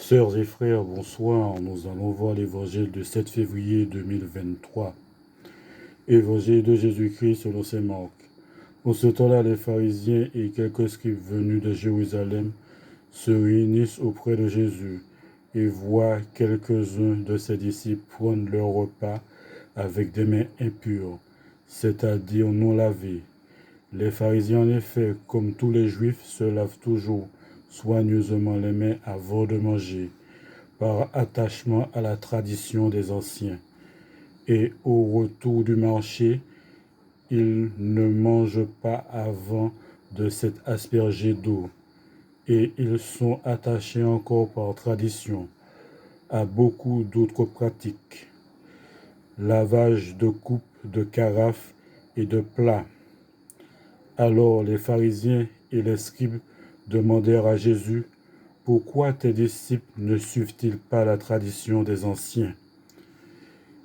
Sœurs et frères, bonsoir. Nous allons voir l'évangile du 7 février 2023. Évangile de Jésus-Christ selon saint Marc. En ce temps-là, les pharisiens et quelques scribes venus de Jérusalem se réunissent auprès de Jésus et voient quelques-uns de ses disciples prendre leur repas avec des mains impures, c'est-à-dire non lavées. Les pharisiens, en effet, comme tous les juifs, se lavent toujours soigneusement les mains avant de manger, par attachement à la tradition des anciens. Et au retour du marché, ils ne mangent pas avant de s'être aspergés d'eau. Et ils sont attachés encore par tradition à beaucoup d'autres pratiques. Lavage de coupes, de carafes et de plats. Alors les pharisiens et les scribes demandèrent à Jésus: pourquoi tes disciples ne suivent-ils pas la tradition des anciens?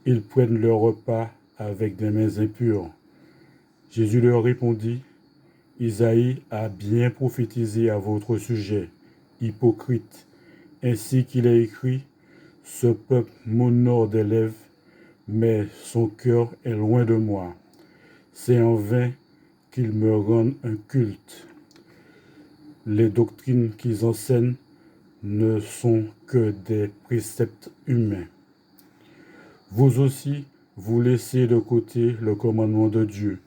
Ils prennent leur repas avec des mains impures. Jésus leur répondit: Isaïe a bien prophétisé à votre sujet, hypocrite, ainsi qu'il est écrit: ce peuple m'honore des lèvres, mais son cœur est loin de moi. C'est en vain qu'ils me rendent un culte. Les doctrines qu'ils enseignent ne sont que des préceptes humains. Vous aussi, vous laissez de côté le commandement de Dieu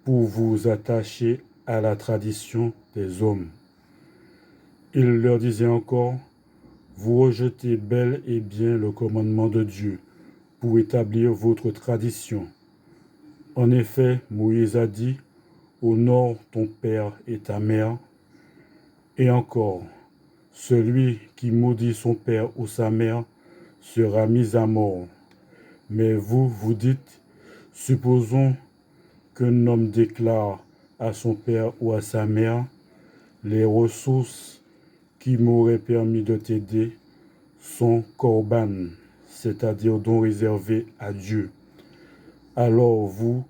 pour vous attacher à la tradition des hommes. Il leur disait encore: vous rejetez bel et bien le commandement de Dieu pour établir votre tradition. En effet, Moïse a dit: honore ton père et ta mère. Et encore, celui qui maudit son père ou sa mère sera mis à mort. Mais vous, vous dites: supposons qu'un homme déclare à son père ou à sa mère: les ressources qui m'auraient permis de t'aider sont korban, c'est-à-dire dons réservés à Dieu. Alors vous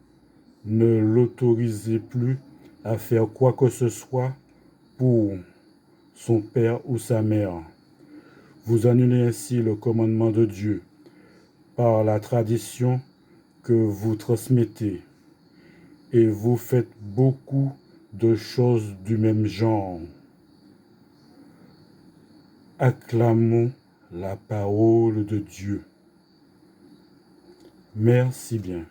ne l'autorisez plus à faire quoi que ce soit pour son père ou sa mère. Vous annulez ainsi le commandement de Dieu par la tradition que vous transmettez, et vous faites beaucoup de choses du même genre. Acclamons la parole de Dieu. Merci bien.